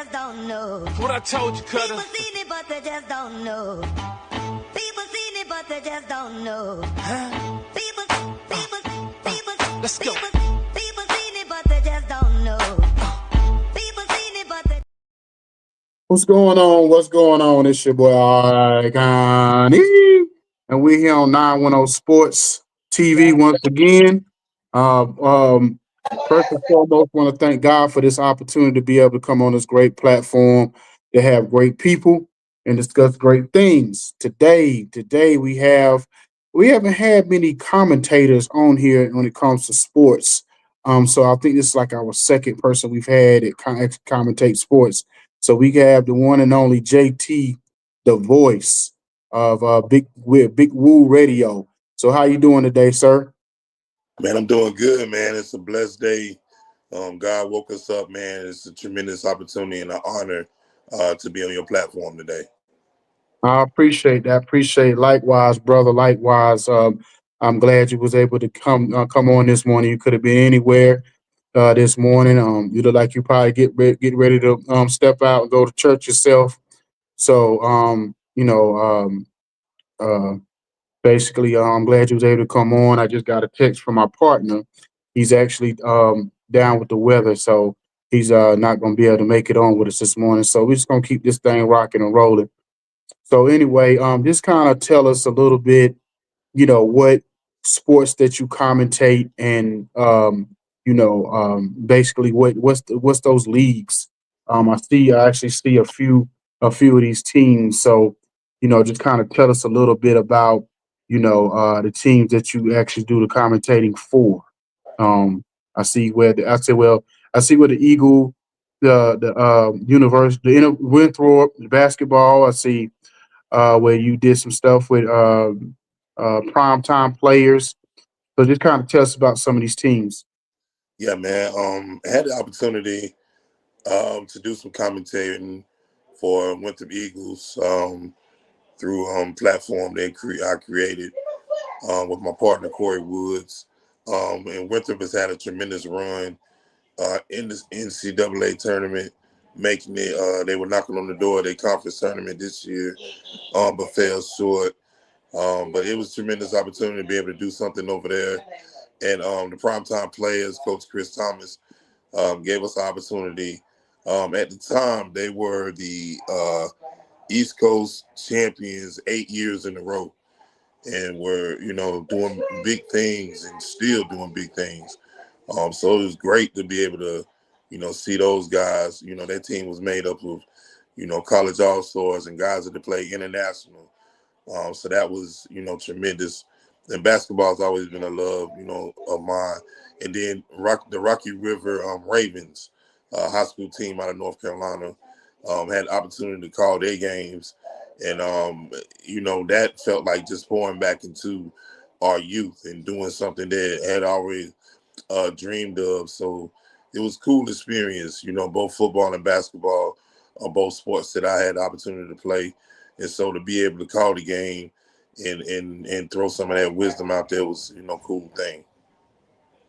just don't know. What I told you, Cutter. People seen it, but they just don't know. People seen it, but they just don't know. Huh? People, Let's go. people seen it, but they just don't know. People seen it, but they. What's going on? What's going on? It's your boy Connie, and we're here on 910 Sports TV once again. Uh, um, First and foremost, want to thank God for this opportunity to be able to come on this great platform to have great people and discuss great things. Today we haven't had many commentators on here when it comes to sports. So I think this is like our second person we've had that commentate sports. So we have the one and only JT, the voice of Big Woo Radio. So how you doing today, sir? Man, I'm doing good, man. It's a blessed day. God woke us up, man. It's a tremendous opportunity and an honor to be on your platform today. I appreciate that. Appreciate it. Likewise, brother. Likewise. I'm glad you was able to come on this morning. You could have been anywhere this morning. You look like you probably get ready to step out and go to church yourself. So uh, basically, I'm glad you was able to come on. I just got a text from my partner. He's actually down with the weather, so he's not going to be able to make it on with us this morning. So we're just going to keep this thing rocking and rolling. So anyway, just kind of tell us a little bit, what sports that you commentate and basically what's those leagues. I actually see a few of these teams. So, just kind of tell us a little bit about, the teams that you actually do the commentating for. Um, I see where the Eagle, the Universe, Winthrop, the basketball. I see where you did some stuff with prime time players. So just kind of tell us about some of these teams. Yeah, man. I had the opportunity to do some commentating for Winthrop Eagles through platform I created with my partner Corey Woods. And Winthrop has had a tremendous run in this NCAA tournament, making it. They were knocking on the door of their conference tournament this year, but fell short. But it was a tremendous opportunity to be able to do something over there. And the primetime players, Coach Chris Thomas, gave us the opportunity. At the time, they were the East Coast champions 8 years in a row and were, doing big things and still doing big things. So it was great to be able to, see those guys. That team was made up of, college all-stars and guys that play international. So that was, tremendous. And basketball has always been a love, of mine. And then the Rocky River Ravens, high school team out of North Carolina, had the opportunity to call their games. And, that felt like just pouring back into our youth and doing something that had already dreamed of. So it was a cool experience, both football and basketball, both sports that I had the opportunity to play. And so to be able to call the game and throw some of that wisdom out there was, cool thing.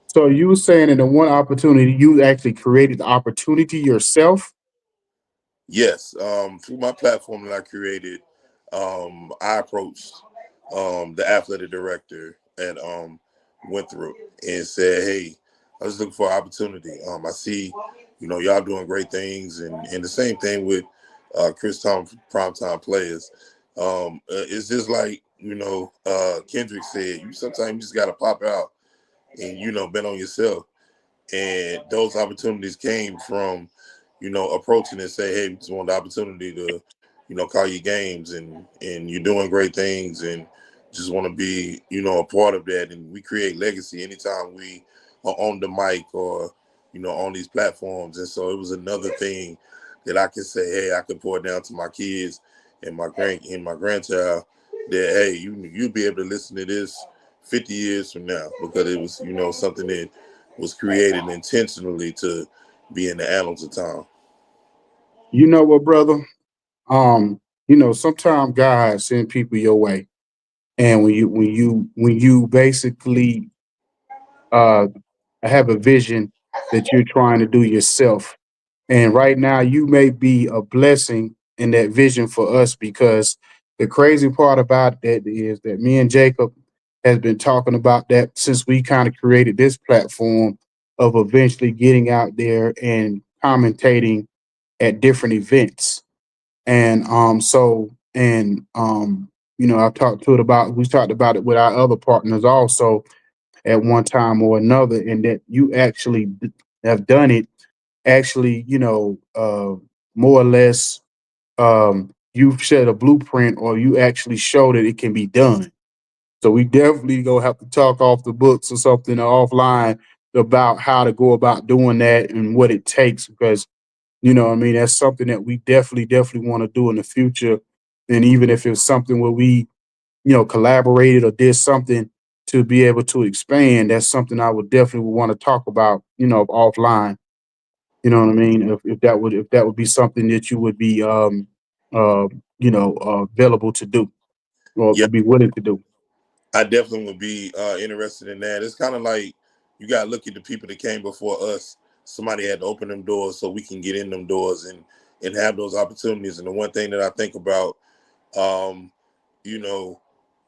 So you were saying in the one opportunity, you actually created the opportunity yourself. Yes, through my platform that I created, I approached the athletic director at Winthrop and said, "Hey, I was looking for an opportunity. I see, y'all doing great things, and the same thing with Chris Thompson, primetime players. It's just like Kendrick said, you sometimes you just got to pop out and bet on yourself. And those opportunities came from, approaching and say, hey, we just want the opportunity to, call your games and you're doing great things and just want to be, a part of that. And we create legacy anytime we are on the mic or, on these platforms. And so it was another thing that I could say, hey, I could pour down to my kids and my grandchild that, hey, you'll be able to listen to this 50 years from now because it was, something that was created intentionally to be in the annals of time. You know what, brother? Sometimes God send people your way, and when you basically uh have a vision that you're trying to do yourself, And right now, you may be a blessing in that vision for us because the crazy part about that is that me and Jacob has been talking about that since we kind of created this platform of eventually getting out there and commentating at different events. And I've talked to it about we talked about it with our other partners also at one time or another, and that you actually have done it actually, more or less, you've set a blueprint or you actually show that it can be done. So we definitely gonna have to talk off the books or something or offline about how to go about doing that and what it takes because what I mean, that's something that we definitely want to do in the future. And even if it's something where we, collaborated or did something to be able to expand, that's something I would definitely want to talk about, offline. You know what I mean? If that would be something that you would be available to do or Yeah, would be willing to do. I definitely would be interested in that. It's kind of like you got to look at the people that came before us. Somebody had to open them doors so we can get in them doors and have those opportunities. And the one thing that I think about, um, you know,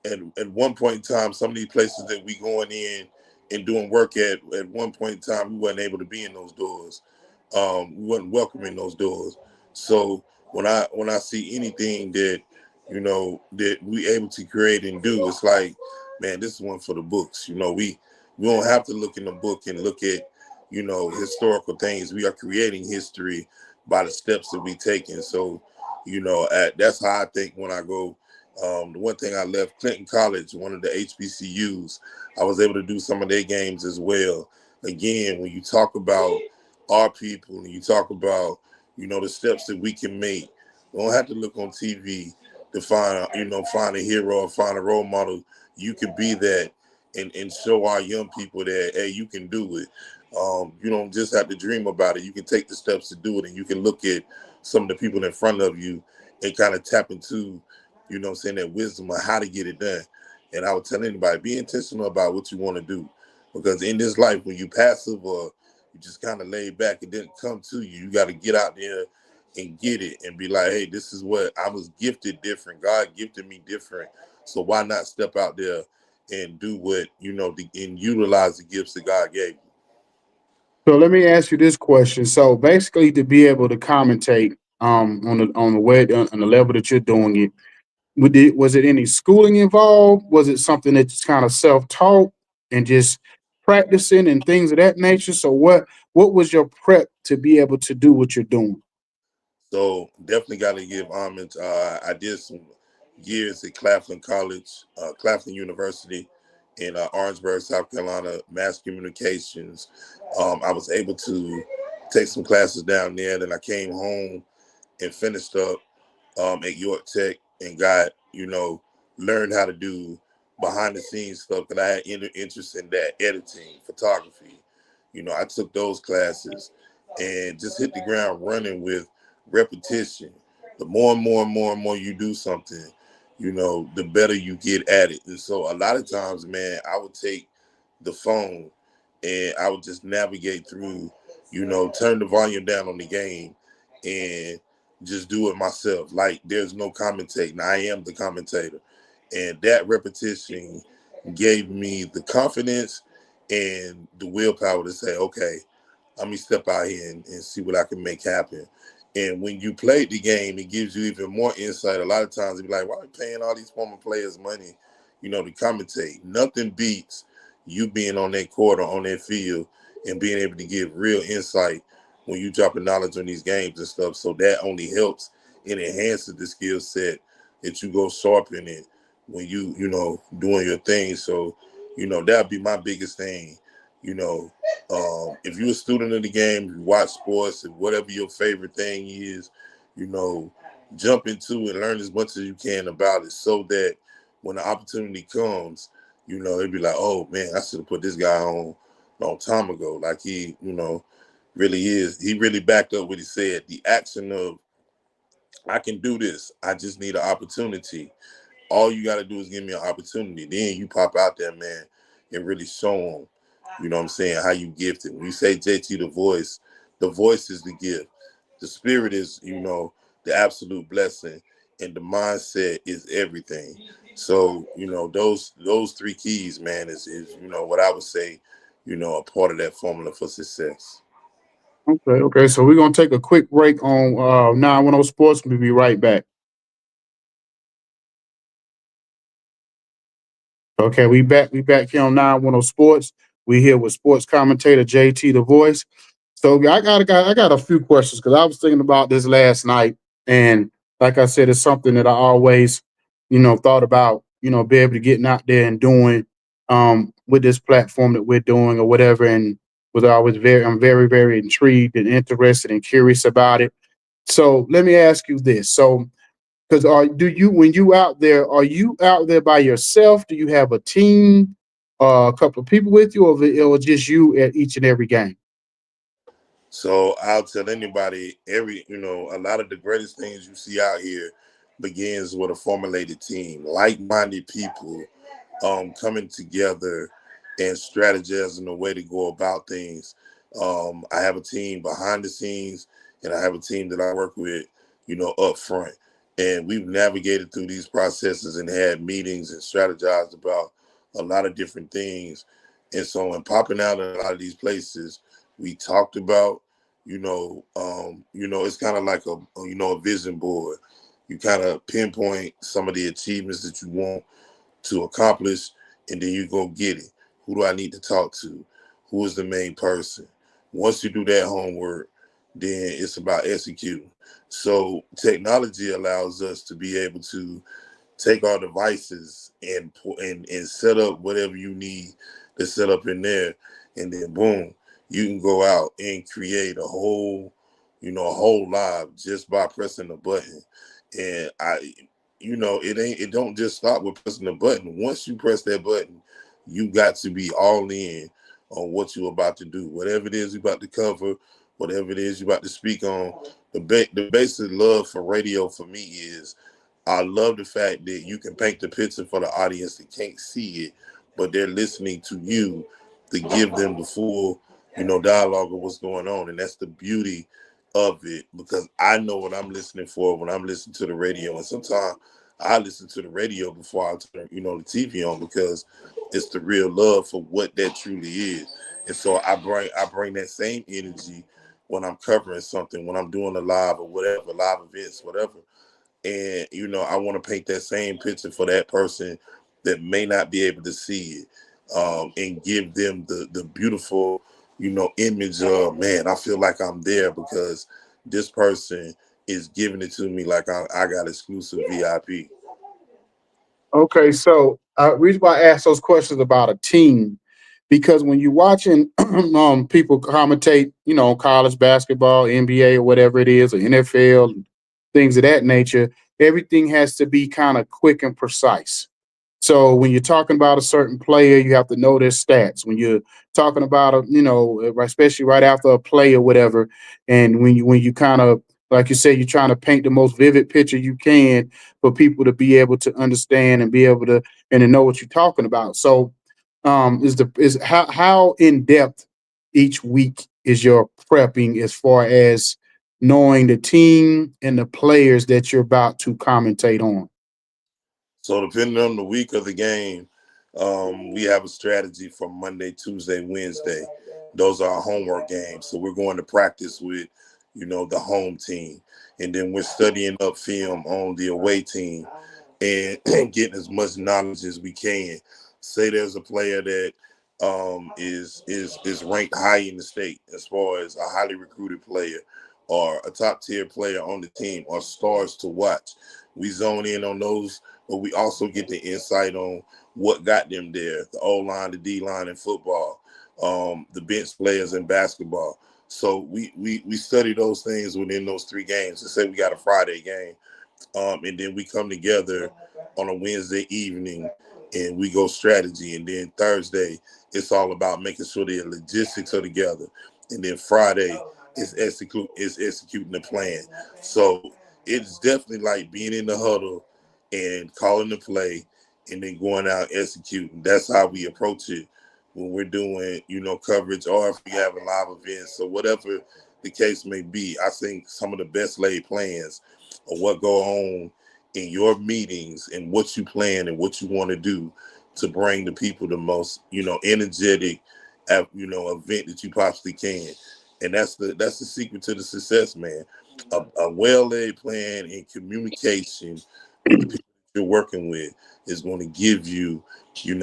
at one point in time, some of these places that we going in and doing work at one point in time, we wasn't able to be in those doors. We wasn't welcome in those doors. So when I see anything that that we able to create and do, it's like, man, this is one for the books. We don't have to look in the book and look at historical things. We are creating history by the steps that we taking. So that's how I think when I go. The one thing I left Clinton College, one of the HBCUs, I was able to do some of their games as well. Again, when you talk about our people and you talk about, the steps that we can make, we don't have to look on TV to find a hero or find a role model. You can be that and show our young people that, hey, you can do it. You don't just have to dream about it. You can take the steps to do it, and you can look at some of the people in front of you and kind of tap into saying that wisdom of how to get it done. And I would tell anybody, be intentional about what you want to do. Because in this life, when you passive or you just kind of laid back, it didn't come to you. You got to get out there and get it and be like, hey, this is what I was gifted different. God gifted me different. So why not step out there and do what, and utilize the gifts that God gave you? So let me ask you this question. So basically, to be able to commentate on the way on the level that you're doing it, was it any schooling involved? Was it something that's kind of self taught and just practicing and things of that nature? So what was your prep to be able to do what you're doing? So definitely got to give homage. I did some years at Claflin College, Claflin University in Orangeburg, South Carolina, mass communications. I was able to take some classes down there. Then I came home and finished up at York Tech and got, learned how to do behind the scenes stuff because I had interest in that editing, photography. I took those classes and just hit the ground running with repetition. The more and more and more and more you do something, the better you get at it. And so a lot of times, man, I would take the phone and I would just navigate through, turn the volume down on the game and just do it myself. Like there's no commentating. I am the commentator. And that repetition gave me the confidence and the willpower to say, okay, let me step out here and see what I can make happen. And when you play the game, it gives you even more insight. A lot of times, you be like, why are we paying all these former players money, to commentate? Nothing beats you being on that court or on that field and being able to give real insight when you dropping knowledge on these games and stuff. So that only helps and enhances the skill set that you go sharpen it when doing your thing. So, that'd be my biggest thing. You know, if you're a student of the game, you watch sports and whatever your favorite thing is, you know, jump into it, learn as much as you can about it so that when the opportunity comes, they'd be like, oh man, I should have put this guy on a long time ago. Like really is. He really backed up what he said. The action of I can do this. I just need an opportunity. All you got to do is give me an opportunity. Then you pop out there, man, and really show them, how you gifted. When you say JT the voice is the gift. The spirit is, the absolute blessing, and the mindset is everything. So, those three keys, man, is what I would say, a part of that formula for success. Okay, okay. So we're gonna take a quick break on 910 Sports. We'll be right back. Okay, we back here on 910 Sports. We here with sports commentator JT the Voice. So I got a few questions because I was thinking about this last night, and like I said, it's something that I always, thought about, be able to getting out there and doing with this platform that we're doing or whatever, and I'm very, very intrigued and interested and curious about it. So let me ask you this. So because when you out there, are you out there by yourself? Do you have a team, a couple of people with you, or just you at each and every game? So I'll tell anybody, a lot of the greatest things you see out here begins with a formulated team, like-minded people coming together and strategizing the way to go about things. I have a team behind the scenes, and I have a team that I work with, up front. And we've navigated through these processes and had meetings and strategized about a lot of different things. And so, in popping out in a lot of these places, we talked about, it's kind of like a vision board. You kind of pinpoint some of the achievements that you want to accomplish, and then you go get it. Who do I need to talk to? Who is the main person? Once you do that homework, then it's about executing. So technology allows us to be able to take our devices and set up whatever you need to set up in there, and then boom, you can go out and create a whole live just by pressing a button. And it don't just stop with pressing the button. Once you press that button, you got to be all in on what you're about to do, whatever it is you're about to cover, whatever it is you're about to speak on. The basic love for radio for me is I love the fact that you can paint the picture for the audience that can't see it, but they're listening to you to give them the full, dialogue of what's going on. And that's the beauty of it, because I know what I'm listening for when I'm listening to the radio. And sometimes I listen to the radio before I turn, the TV on, because it's the real love for what that truly is. And so I bring that same energy when I'm covering something, when I'm doing a live or whatever, live events, whatever. And I want to paint that same picture for that person that may not be able to see it, and give them the beautiful image of, man, I feel like I'm there because this person is giving it to me like I got exclusive VIP. Okay, so reason why I ask those questions about a team, because when you're watching people commentate, college basketball, NBA, or whatever it is, or NFL, things of that nature, everything has to be kind of quick and precise. So when you're talking about a certain player, you have to know their stats. When you're talking about especially right after a play or whatever, and when you kind of like you say, you're trying to paint the most vivid picture you can for people to be able to understand and be able to and to know what you're talking about. So, is how in depth each week is your prepping as far as knowing the team and the players that you're about to commentate on? So depending on the week of the game, we have a strategy for Monday, Tuesday, Wednesday. Those are our homework games. So we're going to practice with, the home team. And then we're studying up film on the away team and getting as much knowledge as we can. Say there's a player that is ranked high in the state as far as a highly recruited player or a top tier player on the team or stars to watch. We zone in on those, but we also get the insight on what got them there, the O line, the D line in football, the bench players in basketball. So we study those things within those three games. Let's say we got a Friday game, and then we come together on a Wednesday evening and we go strategy. And then Thursday, it's all about making sure the logistics are together. And then Friday is executing the plan. So it's definitely like being in the huddle and calling the play and then going out executing. That's how we approach it when we're doing, coverage, or if we have a live event. So whatever the case may be. I think some of the best laid plans of what go on in your meetings and what you plan and what you want to do to bring the people the most, energetic, event that you possibly can. And that's the secret to the success, man. A well laid plan and communication with the people that you're working with is going to give you,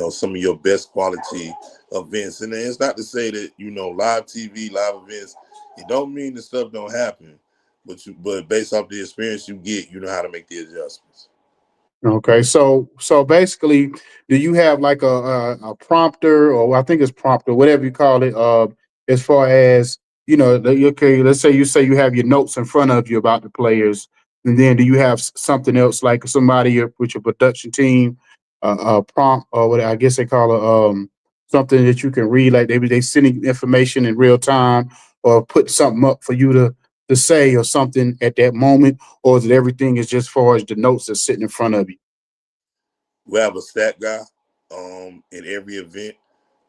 some of your best quality events. And it's not to say that, live TV, live events, it don't mean the stuff don't happen, but based off the experience you get, you know how to make the adjustments. Okay, so basically, do you have like a prompter, or I think it's prompter, whatever you call it, as far as okay, let's say you have your notes in front of you about the players, and then do you have something else like somebody with your production team, prompt or what I guess they call it, something that you can read, like they sending you information in real time, or put something up for you to say or something at that moment, or is it everything is just far as the notes that's sitting in front of you? We have a stat guy in every event.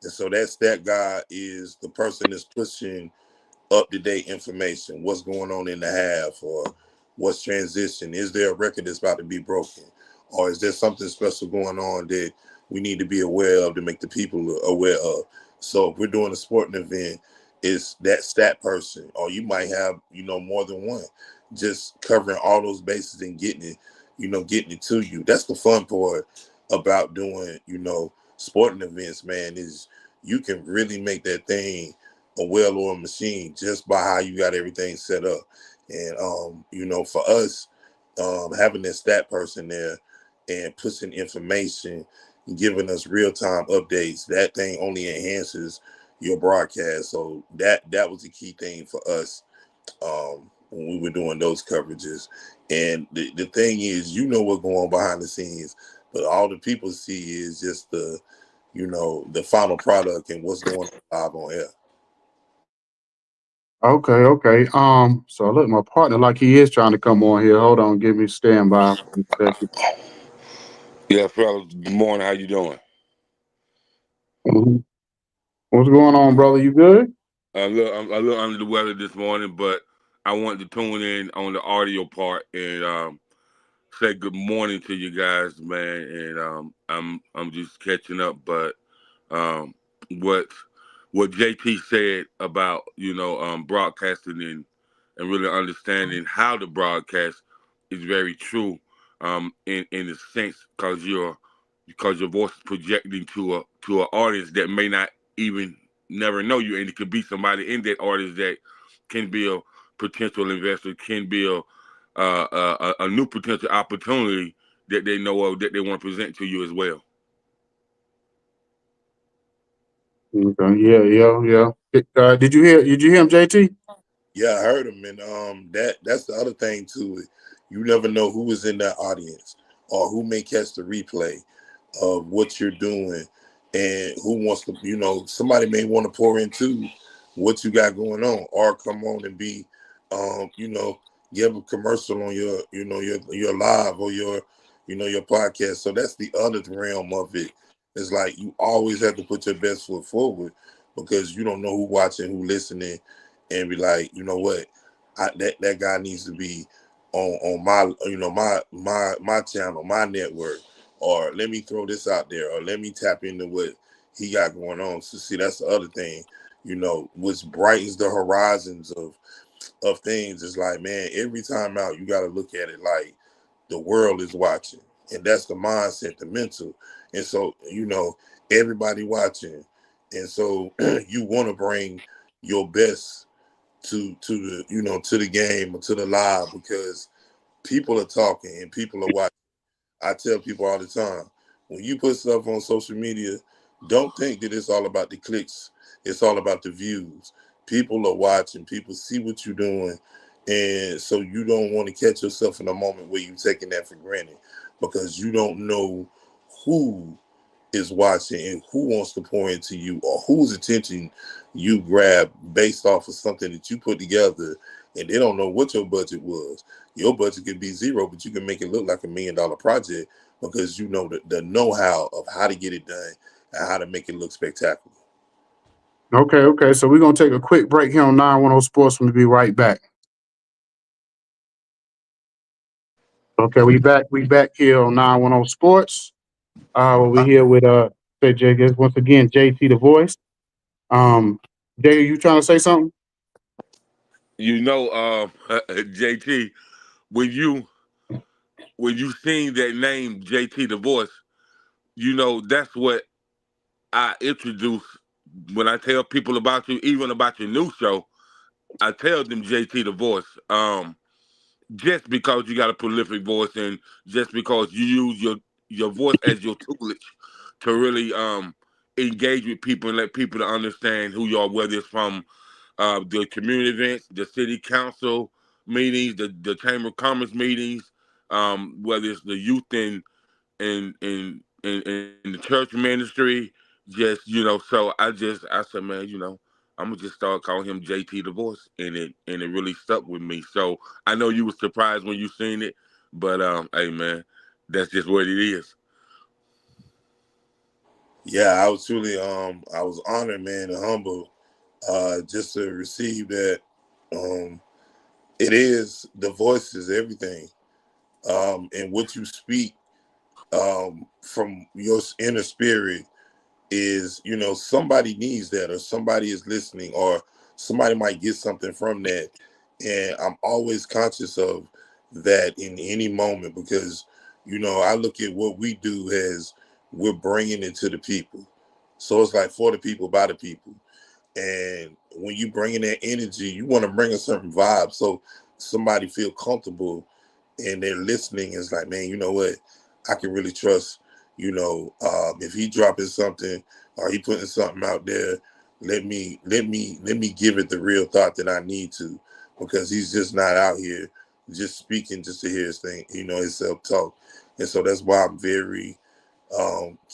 And so that stat guy is the person that's pushing up to date information. What's going on in the half, or what's transition? Is there a record that's about to be broken? Or is there something special going on that we need to be aware of to make the people aware of? So if we're doing a sporting event, it's that stat person, or you might have, more than one, just covering all those bases and getting it to you. That's the fun part about doing, sporting events, man, is you can really make that thing a well-oiled machine just by how you got everything set up. And for us, having that stat person there and pushing information and giving us real-time updates, that thing only enhances your broadcast. So that was the key thing for us when we were doing those coverages. And the thing is, what's going on behind the scenes, but all the people see is just the final product and what's going on live on air. Okay, okay. So look, my partner, like he is trying to come on here. Hold on, give me standby for a second. Yeah, fellas. Good morning. How you doing? Mhm. What's going on, brother? You good? I'm a little under the weather this morning, but I wanted to tune in on the audio part and say good morning to you guys, man. And I'm just catching up, but um, what what JT said about broadcasting and really understanding how to broadcast is very true in a sense because your voice is projecting to an audience that may not even never know you, and it could be somebody in that audience that can be a potential investor, can be a new potential opportunity that they know of that they want to present to you as well. Okay, yeah, yeah, yeah. Did you hear him, JT? Yeah, I heard him, and that's the other thing too. You never know who is in that audience or who may catch the replay of what you're doing, and who wants to. Somebody may want to pour into what you got going on, or come on and be, um, you know, give a commercial on your live or your podcast. So that's the other realm of it. It's like you always have to put your best foot forward because you don't know who watching, who listening, and be like, you know what, that guy needs to be on my my channel, my network, or let me throw this out there, or let me tap into what he got going on. So see, that's the other thing, which brightens the horizons of things. It's like, man, every time out, you got to look at it like the world is watching, and that's the mindset, the mental. And so, everybody watching, and so you want to bring your best to the to the game or to the live because people are talking and people are watching. I tell people all the time, when you put stuff on social media, don't think that it's all about the clicks. It's all about the views. People are watching. People see what you're doing, and so you don't want to catch yourself in a moment where you're taking that for granted because you don't know who is watching and who wants to pour into you or whose attention you grab based off of something that you put together, and they don't know what your budget was. Your budget could be zero, but you can make it look like $1 million project because you know the know-how of how to get it done and how to make it look spectacular. Okay. So we're gonna take a quick break here on 910 Sports. We'll be right back. Okay, we back. We back here on 910 Sports. We're here with say Jay once again, JT the voice. Jay, you trying to say something? You know, JT, when you when you sing that name, JT the voice, you know that's what I introduce when I tell people about you, even about your new show. I tell them JT the voice. Just because you got a prolific voice and just because you use your voice as your toolage to really engage with people and let people to understand who you are, whether it's from the community events, the city council meetings, the chamber of commerce meetings, whether it's the youth in the church ministry. Just so I said, man, I'm gonna just start calling him JT the Voice, and it really stuck with me. So I know you were surprised when you seen it, but hey man, that's just what it is. Yeah, I was truly I was honored, man, and humbled just to receive that. Um, it is the voice is everything, and what you speak from your inner spirit is, somebody needs that, or somebody is listening, or somebody might get something from that. And I'm always conscious of that in any moment because, I look at what we do as we're bringing it to the people. So it's like for the people, by the people. And when you bring in that energy, you want to bring a certain vibe. So somebody feel comfortable and they're listening. It's like, man, you know what? I can really trust, if he dropping something or he putting something out there, let me give it the real thought that I need to, because he's just not out here just speaking just to hear his thing, his self talk. And so that's why I'm very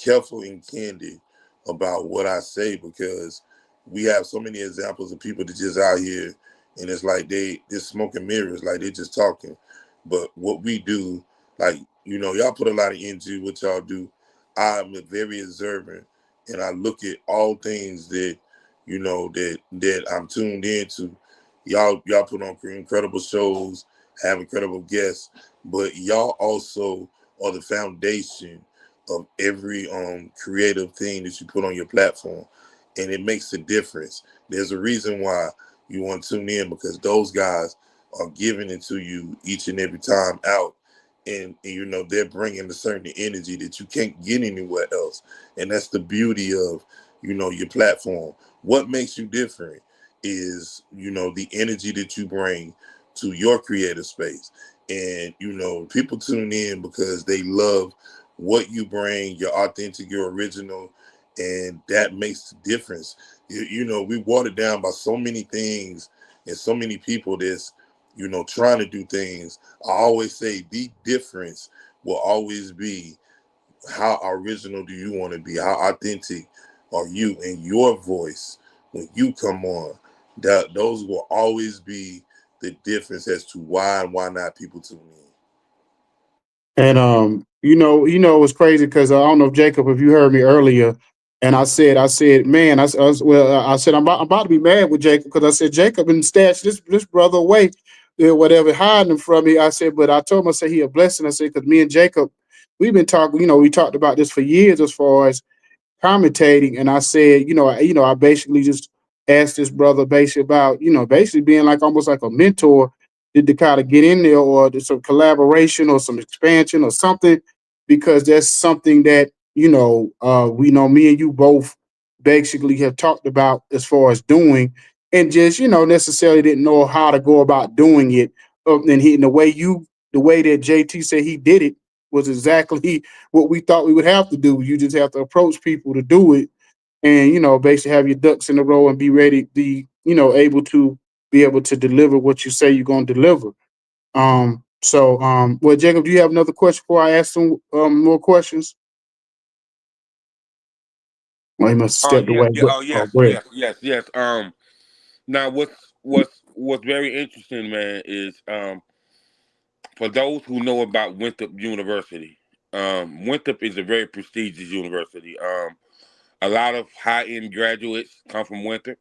careful and candid about what I say, because we have so many examples of people that just out here and it's like they're smoking mirrors, like they're just talking. But what we do, like, y'all put a lot of energy what y'all do. I'm very observant and I look at all things that, that I'm tuned into. Y'all put on incredible shows, have incredible guests, but y'all also are the foundation of every creative thing that you put on your platform, and it makes a difference. There's a reason why you want to tune in, because those guys are giving it to you each and every time out, and they're bringing a certain energy that you can't get anywhere else, and that's the beauty of your platform. What makes you different is the energy that you bring to your creative space, and people tune in because they love what you bring, your authentic, your original, and that makes the difference. We watered down by so many things and so many people that's, trying to do things. I always say the difference will always be how original do you want to be? How authentic are you in your voice when you come on? That those will always be the difference as to why and why not people tune in. And it was crazy because I don't know if Jacob, if you heard me earlier, and I said, man, I said I'm about to be mad with Jacob because I said Jacob and stashed this brother away, whatever, hiding him from me. I said, but I told him, I said he a blessing. I said because me and Jacob, we've been talking, we talked about this for years as far as commentating, and I said, I basically just asked this brother basically about, basically being like almost like a mentor to kind of get in there, or there's some collaboration or some expansion or something, because that's something that we know me and you both basically have talked about as far as doing, and just necessarily didn't know how to go about doing it. And the way that JT said he did it was exactly what we thought we would have to do. You just have to approach people to do it, and basically have your ducks in a row and be ready, be able to deliver what you say you're going to deliver. Well, Jacob, do you have another question before I ask some more questions? Well, he must have Oh stepped yes, away. yeah, oh Oh, yes, go ahead. yes, yes, yes. Now what's very interesting, man, is for those who know about Winthrop University. Winthrop is a very prestigious university. a lot of high end graduates come from Winthrop.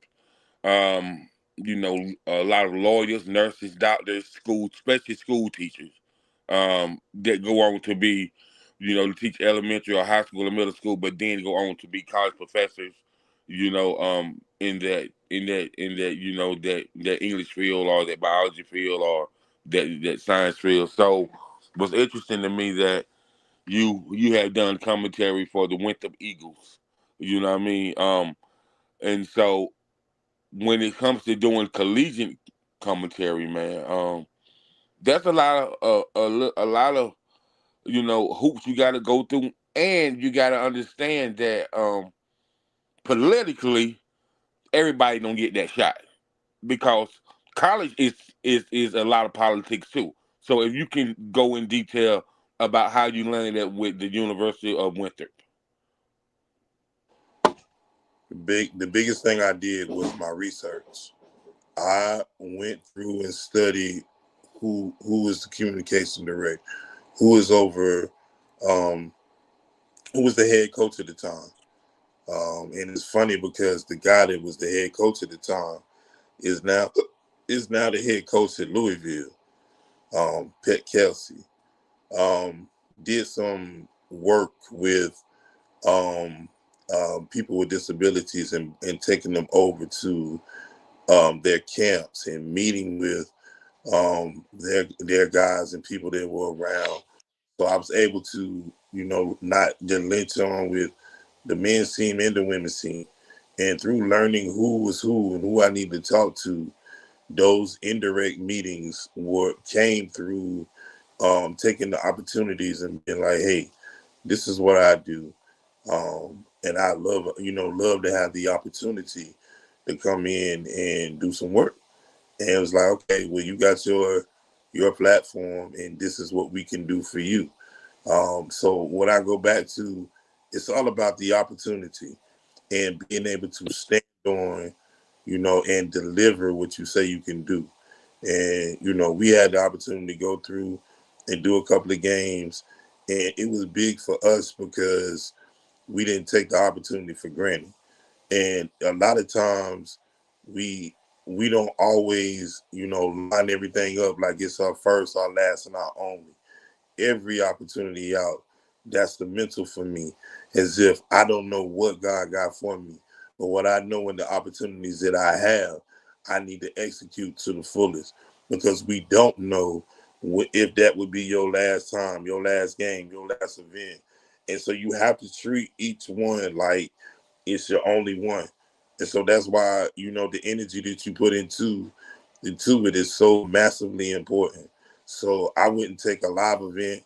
Um, a lot of lawyers, nurses, doctors, school, especially school teachers, that go on to be, to teach elementary or high school or middle school, but then go on to be college professors, in that English field or that biology field or that science field. So, what's interesting to me that you have done commentary for the Winthrop Eagles. You know what I mean? And so when it comes to doing collegiate commentary, man, that's a lot of hoops you got to go through, and you got to understand that politically everybody don't get that shot because college is a lot of politics too. So if you can go in detail about how you learned that with the University of Winthrop. The biggest thing I did was my research. I went through and studied who is the communication director, who is over, um, who was the head coach at the time. And it's funny because the guy that was the head coach at the time is now the head coach at Louisville, Pet Kelsey. Did some work with um, people with disabilities and taking them over to their camps and meeting with their guys and people that were around. So I was able to, not just lynch on with the men's team and the women's team. And through learning who was who and who I need to talk to, those indirect meetings came through taking the opportunities and being like, hey, this is what I do. And I love to have the opportunity to come in and do some work. And it was like, okay, well, you got your platform, and this is what we can do for you. So when I go back to, it's all about the opportunity and being able to stand on, and deliver what you say you can do. And we had the opportunity to go through and do a couple of games, and it was big for us because we didn't take the opportunity for granted. And a lot of times we don't always, line everything up like it's our first, our last, and our only. Every opportunity out, that's the mental for me, as if I don't know what God got for me. But what I know in the opportunities that I have, I need to execute to the fullest because we don't know if that would be your last time, your last game, your last event. And so you have to treat each one like it's your only one. And so that's why, the energy that you put into it is so massively important. So I wouldn't take a live event,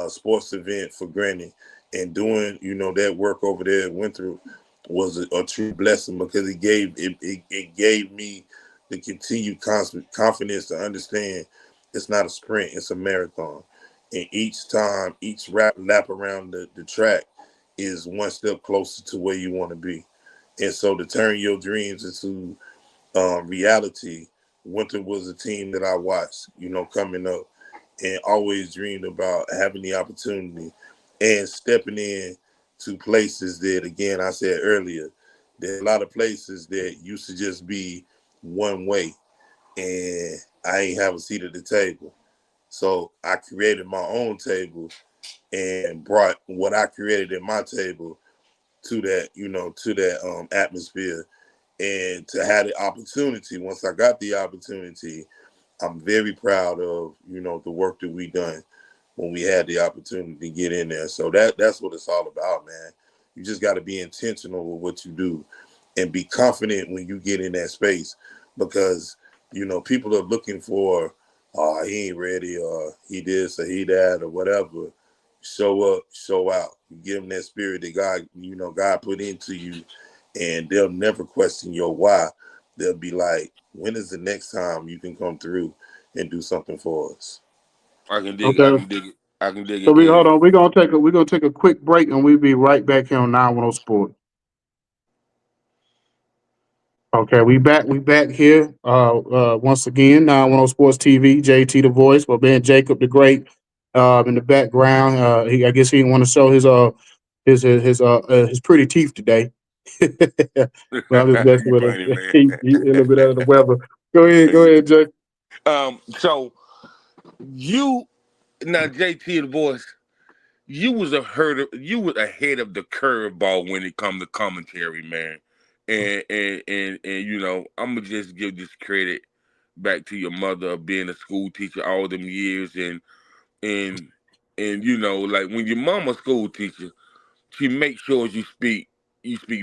sports event for granted. And doing, that work over there at Winthrop was a true blessing because it gave me the continued confidence to understand it's not a sprint, it's a marathon. And each time, each lap around the track is one step closer to where you want to be. And so to turn your dreams into reality, Winter was a team that I watched, coming up and always dreamed about having the opportunity and stepping in to places that, again, I said earlier, there are a lot of places that used to just be one way and I ain't have a seat at the table. So I created my own table and brought what I created at my table to that atmosphere, and to have the opportunity. Once I got the opportunity, I'm very proud of the work that we done when we had the opportunity to get in there. So that's what it's all about, man. You just got to be intentional with what you do and be confident when you get in that space, because people are looking for, oh, he ain't ready, or he this or he that or whatever. Show up, show out. You give them that spirit that God put into you, and they'll never question your why. They'll be like, when is the next time you can come through and do something for us? I can dig it. I Okay. can dig it. I can dig So it. we hold And on. We're gonna take a quick break, and we'll be right back here on 910 Sport. Okay, we back here once again. 910 Sports TV. JT the voice, but Ben Jacob the great in the background. I guess he didn't want to show his pretty teeth today. Well, I'm just messing You with funny, it. man. He a little bit out of the weather. Go You- ahead, Jay. so you now, JT the voice, you was ahead of the curveball when it come to commentary, man. And I'm gonna just give this credit back to your mother of being a school teacher all them years and like when your mama school teacher, she makes sure you speak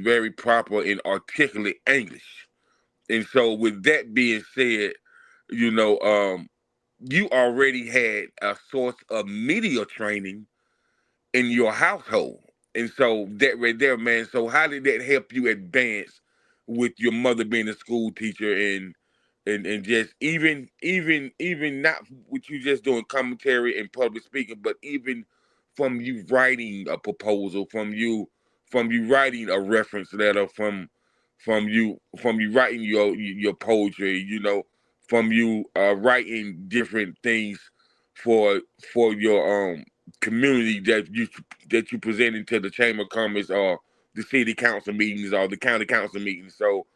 very proper and articulate English. And so with that being said, you know, you already had a source of media training in your household. And so that right there, man. So how did that help you advance with your mother being a school teacher and just even not with you just doing commentary and public speaking, but even from you writing a proposal, from you writing a reference letter, from you writing your poetry, from you writing different things for your community that you presented to the chamber of commerce or the city council meetings or the county council meetings. So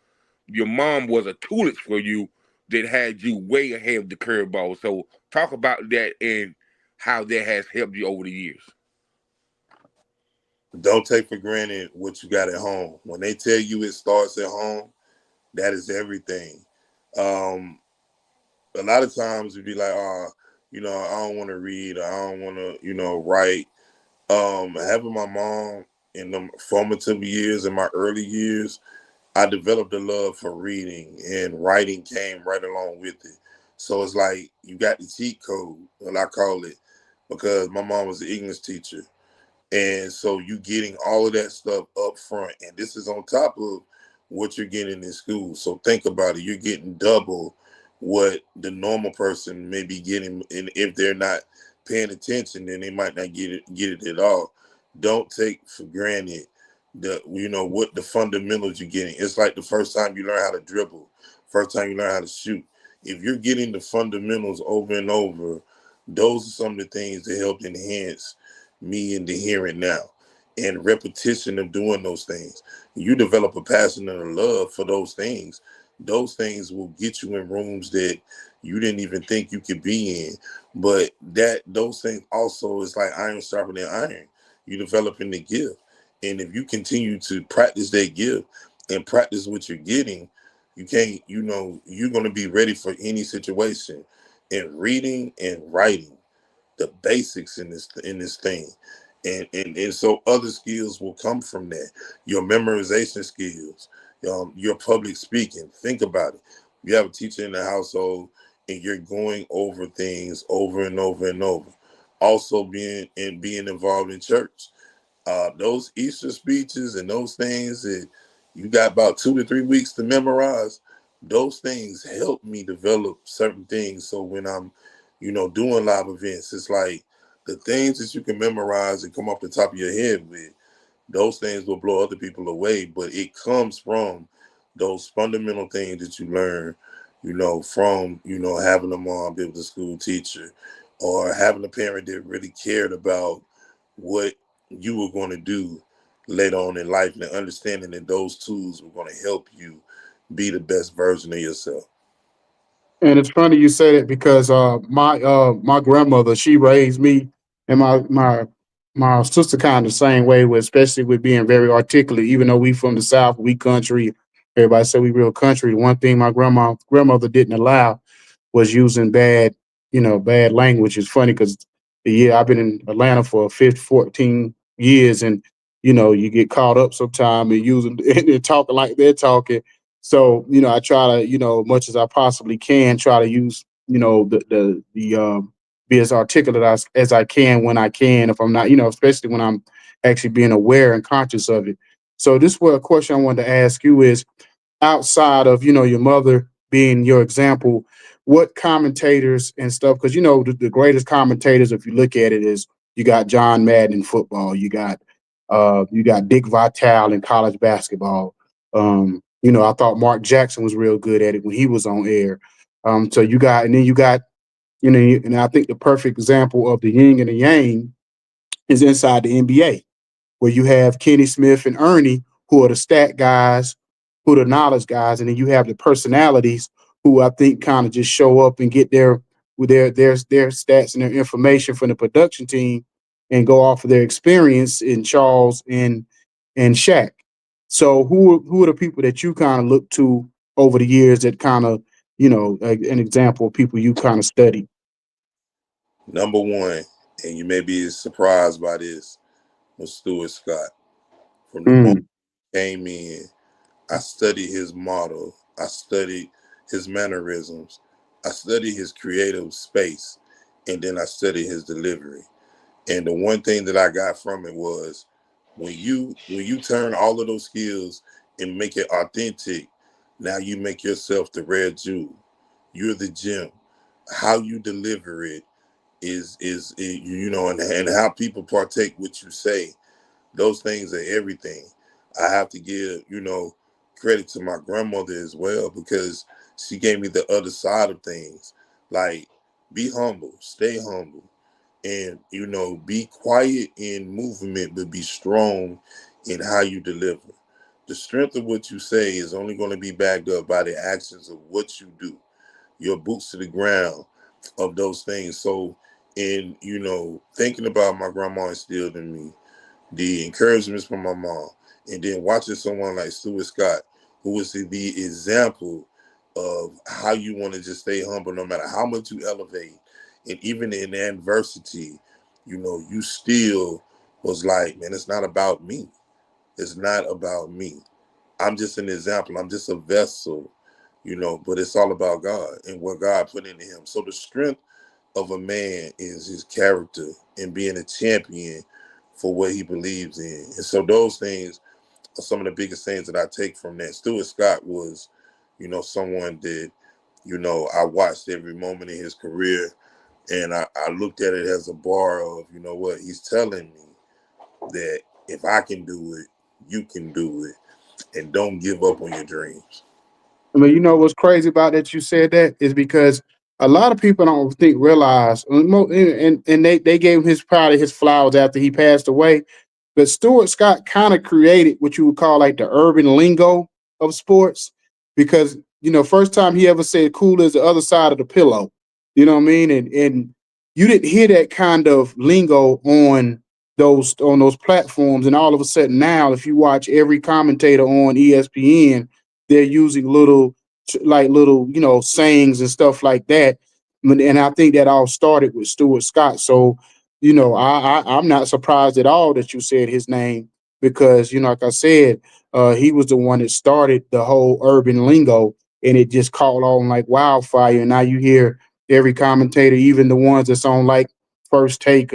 your mom was a toolage for you that had you way ahead of the curveball. So talk about that and how that has helped you over the years. Don't take for granted what you got at home. When they tell you it starts at home, that is everything. Um, a lot of times you'd be like, I don't want to read, I don't want to, write. Having my mom in the formative years, in my early years, I developed a love for reading, and writing came right along with it. So it's like you got the cheat code, what I call it, because my mom was an English teacher. And so you getting all of that stuff up front. And this is on top of what you're getting in school. So think about it. You're getting double what the normal person may be getting. And if they're not paying attention, then they might not get it at all. Don't take for granted what the fundamentals you're getting. It's like the first time you learn how to dribble, first time you learn how to shoot. If you're getting the fundamentals over and over, those are some of the things that help enhance me into hearing now. And repetition of doing those things. You develop a passion and a love for those things. Those things will get you in rooms that you didn't even think you could be in. But those things also is like iron sharpening iron. You developing the gift. And if you continue to practice that gift and practice what you're getting, you can't, you're going to be ready for any situation. And reading and writing, the basics in this thing. And so other skills will come from that. Your memorization skills, your public speaking. Think about it. You have a teacher in the household and you're going over things over and over and over. Also being involved in church. Those Easter speeches and those things that you got about 2 to 3 weeks to memorize, those things help me develop certain things. So when I'm, doing live events, it's like the things that you can memorize and come off the top of your head with, those things will blow other people away. But it comes from those fundamental things that you learn, from, having a mom that was a school teacher or having a parent that really cared about what you were going to do later on in life and understanding that those tools were going to help you be the best version of yourself. And it's funny you say that because my grandmother, she raised me and my sister kind of the same way, with especially with being very articulate. Even though we from the South, we country. Everybody say we real country. The one thing my grandmother didn't allow was using bad language. It's funny because I've been in Atlanta for 15, 14 years, and you get caught up sometime and using and talking like they're talking. So I try to much as I possibly can try to use the be as articulate as I can when I can. If I'm not, especially when I'm actually being aware and conscious of it. So this was a question I wanted to ask you is, outside of your mother being your example, what commentators and stuff, because the greatest commentators, if you look at it, is you got John Madden in football, you got Dick Vitale in college basketball. I thought Mark Jackson was real good at it when he was on air. So you got and I think the perfect example of the yin and the yang is inside the NBA, where you have Kenny Smith and Ernie, who are the stat guys, who are the knowledge guys, and then you have the personalities who I think kind of just show up and get their with their stats and their information from the production team and go off of their experience in Charles and Shaq. So who are the people that you kind of look to over the years that kind of, an example of people you kind of study? Number one, and you may be surprised by this, was Stuart Scott. From the moment Mm. he came in, I studied his model. I studied his mannerisms. I studied his creative space, and then I studied his delivery. And the one thing that I got from it was when you turn all of those skills and make it authentic, now you make yourself the rare jewel. You're the gem. How you deliver it and how people partake what you say. Those things are everything. I have to give, credit to my grandmother as well because she gave me the other side of things. Like, be humble, stay humble, and, be quiet in movement, but be strong in how you deliver. The strength of what you say is only going to be backed up by the actions of what you do, your boots to the ground of those things. So, in, thinking about my grandma instilled in me, the encouragements from my mom, and then watching someone like Stuart Scott, who was the example of how you want to just stay humble no matter how much you elevate. And even in adversity, you still was like, man, it's not about me. It's not about me. I'm just an example. I'm just a vessel, but it's all about God and what God put into him. So the strength of a man is his character and being a champion for what he believes in. And so those things are some of the biggest things that I take from that. Stuart Scott was, someone that, I watched every moment in his career, and I looked at it as a bar of, what, he's telling me that if I can do it, you can do it, and don't give up on your dreams. I mean, you know what's crazy about that you said that is because a lot of people don't think realize, and they gave him his probably his flowers after he passed away. But Stuart Scott kind of created what you would call like the urban lingo of sports because first time he ever said "cool is the other side of the pillow," you know what I mean, and you didn't hear that kind of lingo on those platforms, and all of a sudden now, if you watch every commentator on ESPN, they're using little sayings and stuff like that. And I think that all started with Stuart Scott. So I'm not surprised at all that you said his name because like I said, he was the one that started the whole urban lingo, and it just caught on like wildfire. And now you hear every commentator, even the ones that's on like First Take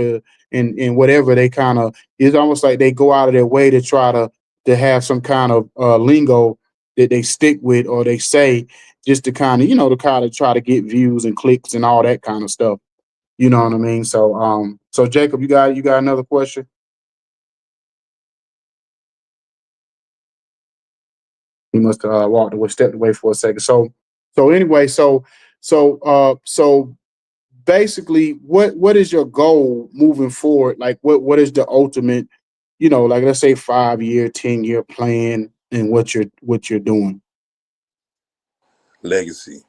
and whatever, they kind of, it's almost like they go out of their way to try to have some kind of lingo that they stick with or they say just to kind of try to get views and clicks and all that kind of stuff. You know what I mean? So Jacob, you got another question? He must have walked away, stepped away for a second. So anyway, so basically, what is your goal moving forward? Like, what is the ultimate, like let's say 5 year, 10 year plan, and what you're doing? Legacy.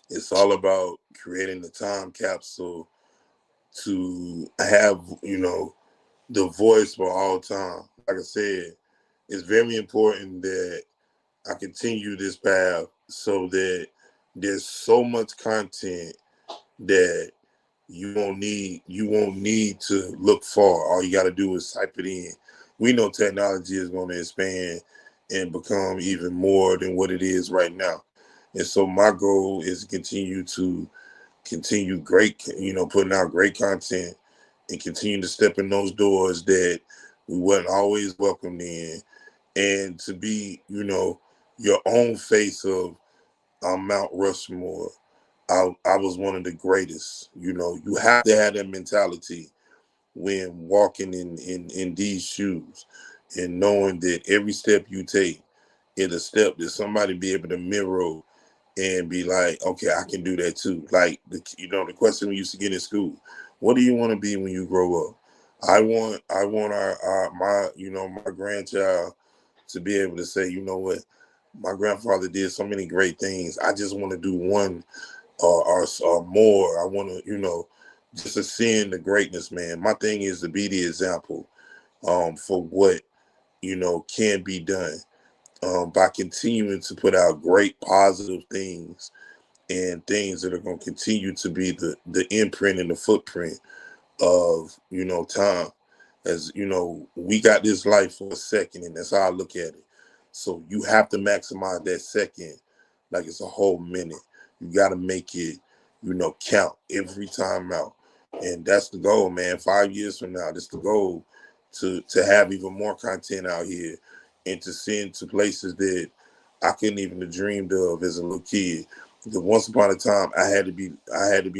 It's all about creating the time capsule to have, the voice for all time. Like I said, it's very important that I continue this path so that there's so much content that you won't need to look far. All you got to do is type it in. We know technology is going to expand and become even more than what it is right now. And so my goal is to continue great, putting out great content and continue to step in those doors that we wasn't always welcomed in, and to be, your own face of Mount Rushmore. I was one of the greatest. You have to have that mentality when walking in these shoes and knowing that every step you take is a step that somebody be able to mirror and be like, okay, I can do that too. Like the question we used to get in school: what do you want to be when you grow up? I want our my grandchild to be able to say, you know what, my grandfather did so many great things. I just want to do one or more. I want to, just to seeing the greatness, man. My thing is to be the example for what, can be done by continuing to put out great positive things and things that are going to continue to be the imprint and the footprint of, time. As we got this life for a second, and that's how I look at it. So you have to maximize that second like it's a whole minute. You got to make it, count every time out. And that's the goal, man. 5 years from now, that's the goal, to have even more content out here and to send to places that I couldn't even have dreamed of as a little kid. Because once upon a time, I had to be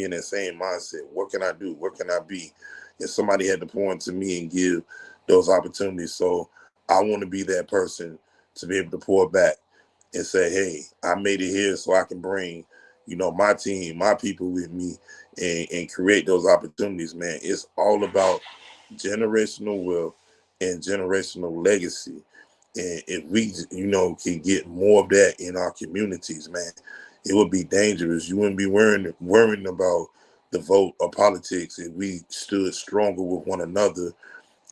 in that same mindset. What can I do? What can I be? And somebody had to point to me and give those opportunities. So I want to be that person to be able to pour back and say, hey, I made it here so I can bring, my team, my people with me and create those opportunities, man. It's all about generational wealth and generational legacy. And if we, can get more of that in our communities, man, it would be dangerous. You wouldn't be worrying about the vote or politics if we stood stronger with one another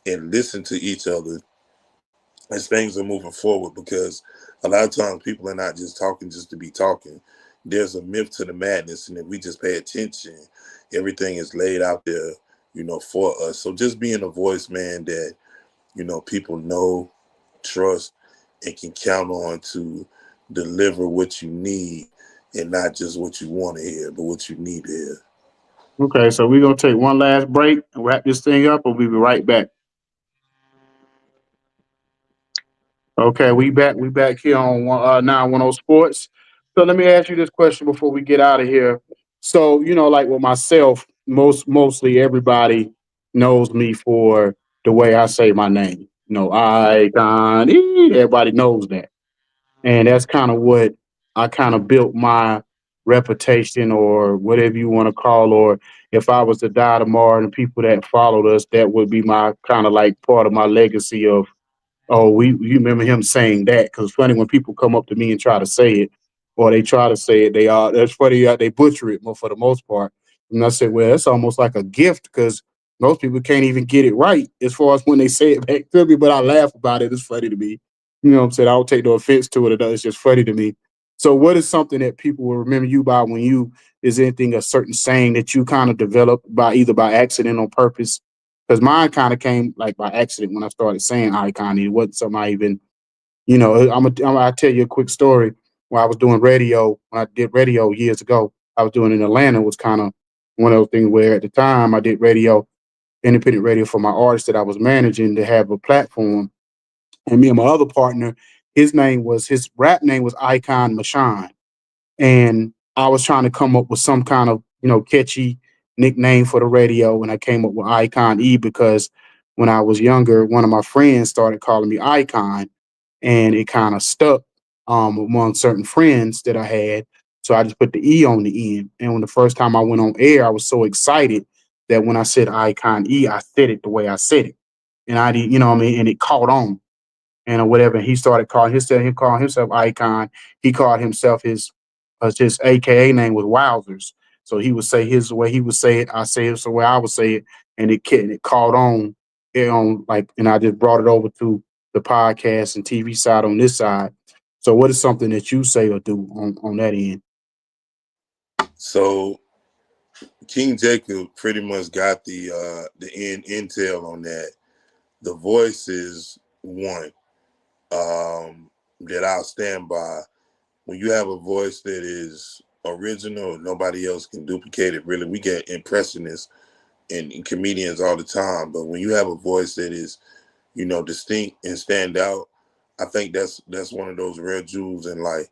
and listened to each other as things are moving forward. Because a lot of times people are not just talking just to be talking. There's a myth to the madness, and if we just pay attention, everything is laid out there, for us. So just being a voice, man, that people know, trust, and can count on to deliver what you need, and not just what you want to hear, but what you need to hear. Okay, so we're gonna take one last break and wrap this thing up, and we'll be right back. Okay, we back. We back here on 910 Sports. So let me ask you this question before we get out of here. So like with myself, mostly everybody knows me for the way I say my name. Icon. Everybody knows that, and that's kind of what I kind of built my reputation, or whatever you want to call. Or if I was to die tomorrow, and the people that followed us, that would be my kind of like part of my legacy of, oh, you remember him saying that? Because it's funny when people come up to me and try to say it, or they try to say it, that's funny. They butcher it more for the most part. And I said, well, it's almost like a gift, because most people can't even get it right as far as when they say it back to me. But I laugh about it. It's funny to me. You know what I'm saying? I don't take no offense to it. It's just funny to me. So, what is something that people will remember you by when you is anything, a certain saying that you kind of developed by either by accident or purpose? Because mine kind of came like by accident when I started saying icon. It wasn't something I even, I'll tell you a quick story. When I was doing radio, when I did radio years ago, I was doing in Atlanta. It was kind of one of those things where at the time I did radio, independent radio for my artist that I was managing to have a platform. And me and my other partner, his rap name was Icon Mashawn. And I was trying to come up with some kind of, catchy nickname for the radio. And I came up with Icon E because when I was younger, one of my friends started calling me Icon, and it kind of stuck among certain friends that I had. So I just put the E on the end. And when the first time I went on air, I was so excited that when I said Icon E, I said it the way I said it. And I did, and it caught on and or whatever. He started calling he called himself Icon. He called himself his AKA name was Wowzers. So he would say his the way he would say it, I say it the way I would say it, and it caught on, and I just brought it over to the podcast and TV side on this side. So what is something that you say or do on that end? So King Jacob pretty much got the intel on that. The voice is one that I'll stand by. When you have a voice that is original, nobody else can duplicate it. Really, we get impressionists and comedians all the time, but when you have a voice that is, distinct and stand out, I think that's one of those rare jewels in life.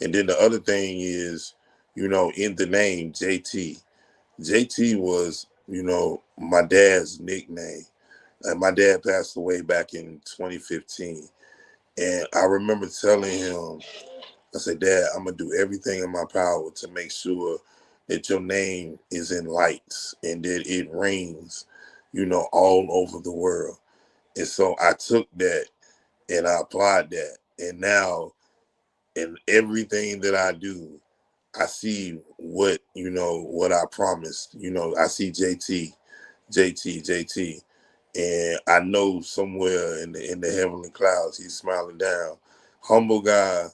And then the other thing is, in the name JT. JT was, my dad's nickname. And my dad passed away back in 2015. And I remember telling him, I said, Dad, I'm going to do everything in my power to make sure that your name is in lights and that it rings, all over the world. And so I took that and I applied that. And now in everything that I do, I see what what I promised. I see JT, and I know somewhere in the heavenly clouds he's smiling down. Humble guy,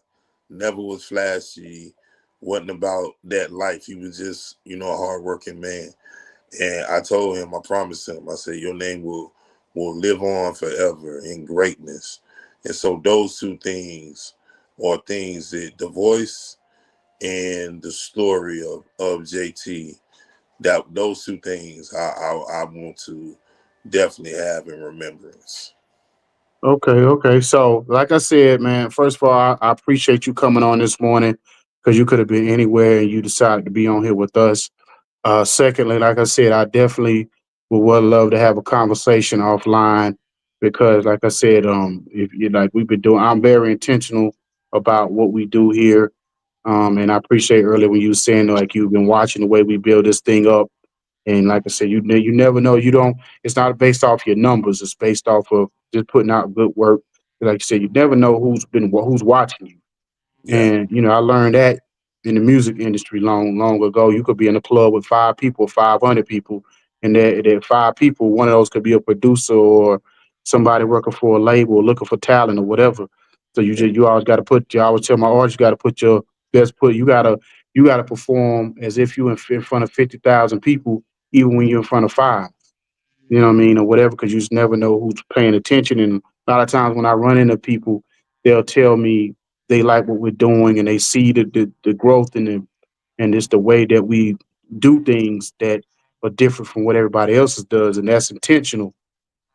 never was flashy, wasn't about that life. He was just a hardworking man. And I told him, I promised him, I said, your name will live on forever in greatness. And so those two things are things that the voice and the story of JT, that those two things I want to definitely have in remembrance. Okay. So, like I said, man, first of all, I appreciate you coming on this morning because you could have been anywhere and you decided to be on here with us. Secondly, like I said, I definitely would love to have a conversation offline because, like I said, if you like, we've been doing. I'm very intentional about what we do here, and I appreciate earlier when you were saying like you've been watching the way we build this thing up, and like I said, you never know. You don't. It's not based off your numbers. It's based off of just putting out good work. Like you said, you never know who's watching you. Yeah. And I learned that in the music industry long ago. You could be in a club with 5 people, 500 people, and that 5 people, one of those could be a producer or somebody working for a label, looking for talent or whatever. So you always got to put. I always tell my artists, you got to put your best. You gotta perform as if you in front of 50,000 people, even when you're in front of five. You know what I mean, or whatever, because you just never know who's paying attention. And a lot of times when I run into people, they'll tell me they like what we're doing and they see the growth and it's the way that we do things that are different from what everybody else does, and that's intentional.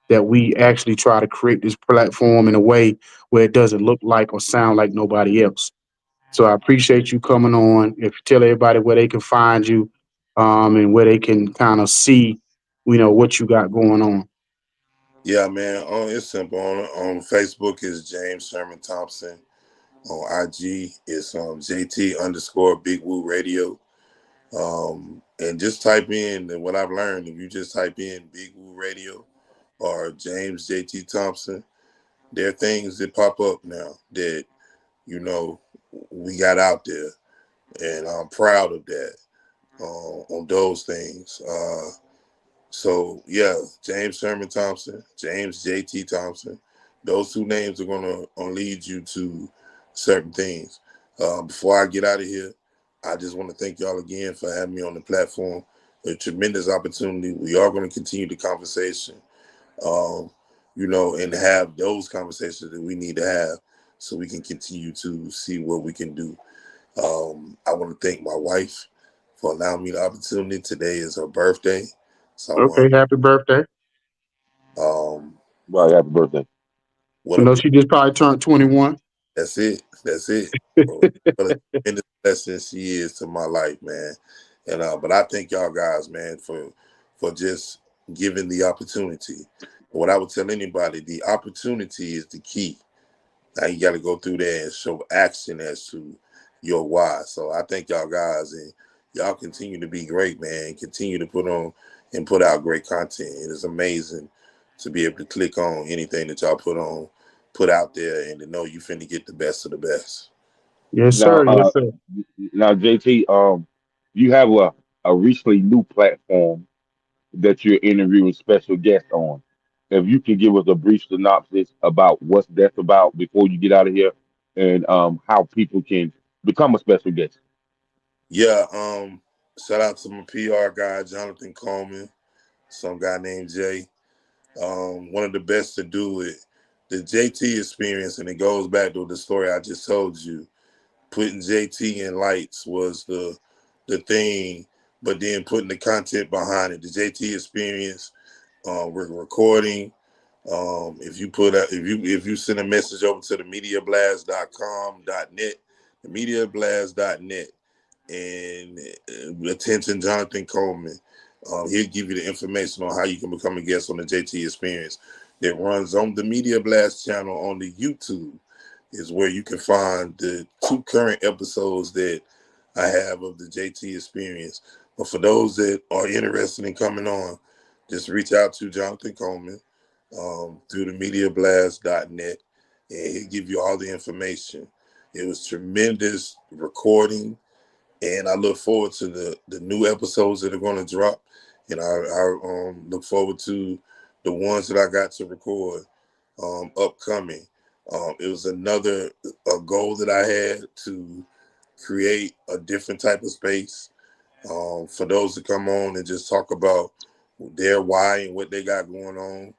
That we actually try to create this platform in a way where it doesn't look like or sound like nobody else. So I appreciate you coming on. If you tell everybody where they can find you, and where they can kind of see, what you got going on. Yeah, man. It's simple. On Facebook is James Sherman Thompson. On IG it's JT underscore Big Woo Radio. And just type in, and what I've learned, if you just type in Big Woo Radio or James JT Thompson, there are things that pop up now that we got out there, and I'm proud of that. On those things. So yeah, James Sherman Thompson, James JT Thompson. Those two names are gonna lead you to certain things. Before I get out of here, I just want to thank y'all again for having me on the platform. A tremendous opportunity. We are going to continue the conversation, um, and have those conversations that we need to have so we can continue to see what we can do. I want to thank my wife for allowing me the opportunity. Today is her birthday, so I Okay, want. happy birthday. Um, Well, happy birthday. what I a know she just probably turned 21. That's it. That's it. What a tremendous blessing she is to my life, man. And but I thank y'all guys, man, for just giving the opportunity. What I would tell anybody, the opportunity is the key. Now you got to go through there and show action as to your why. So I thank y'all guys, and y'all continue to be great, man. Continue to put on and put out great content. It is amazing to be able to click on anything that y'all put out there, and to know you finna get the best of the best. Yes, Now, sir. Yes, sir. now, JT, you have a recently new platform that you're interviewing special guests on. If you can give us a brief synopsis about what's that about before you get out of here, and how people can become a special guest. Yeah, shout out to my PR guy, Jonathan Coleman, some guy named Jay. One of the best to do it. The JT experience, and it goes back to the story I just told you. Putting JT in lights was the thing, but then putting the content behind it. The JT experience, we're recording. If you send a message over to the mediablast.com.net, the mediablast.net, and attention Jonathan Coleman. He'll give you the information on how you can become a guest on the JT Experience that runs on the Media Blast channel on the YouTube, is where you can find the 2 current episodes that I have of the JT Experience. But for those that are interested in coming on, just reach out to Jonathan Coleman through the mediablast.net. and he'll give you all the information. It was tremendous recording, and I look forward to the new episodes that are going to drop, and I look forward to the ones that I got to record upcoming. It was another a goal that I had to create a different type of space for those to come on and just talk about their why and what they got going on,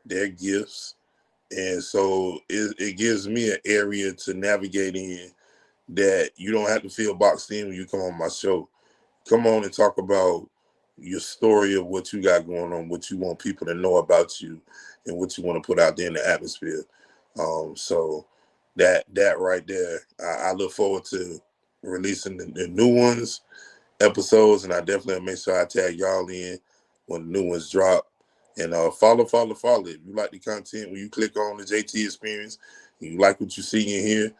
their gifts. And so it gives me an area to navigate in that you don't have to feel boxed in when you come on my show. Come on and talk about your story of what you got going on, what you want people to know about you, and what you want to put out there in the atmosphere. So that right there, I look forward to releasing the new ones episodes, and I definitely make sure I tag y'all in when the new ones drop. And follow. If you like the content, when you click on the JT Experience, and you like what you see in here,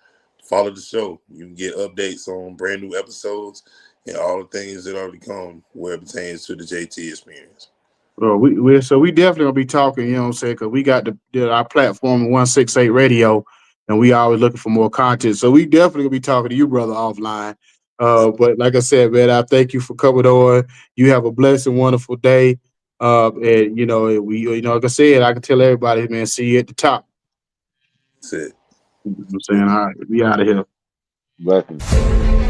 follow the show. You can get updates on brand new episodes and all the things that already come where it pertains to the JT Experience. Well, we definitely gonna be talking. You know what I'm saying? Because we got our platform 168 Radio, and we always looking for more content. So we definitely gonna be talking to you, brother, offline. Uh, But like I said, man, I thank you for coming on. You have a blessed and wonderful day. And like I said, I can tell everybody, man, see you at the top. that's it. You know what I'm saying? All right, we out of here. Blessings.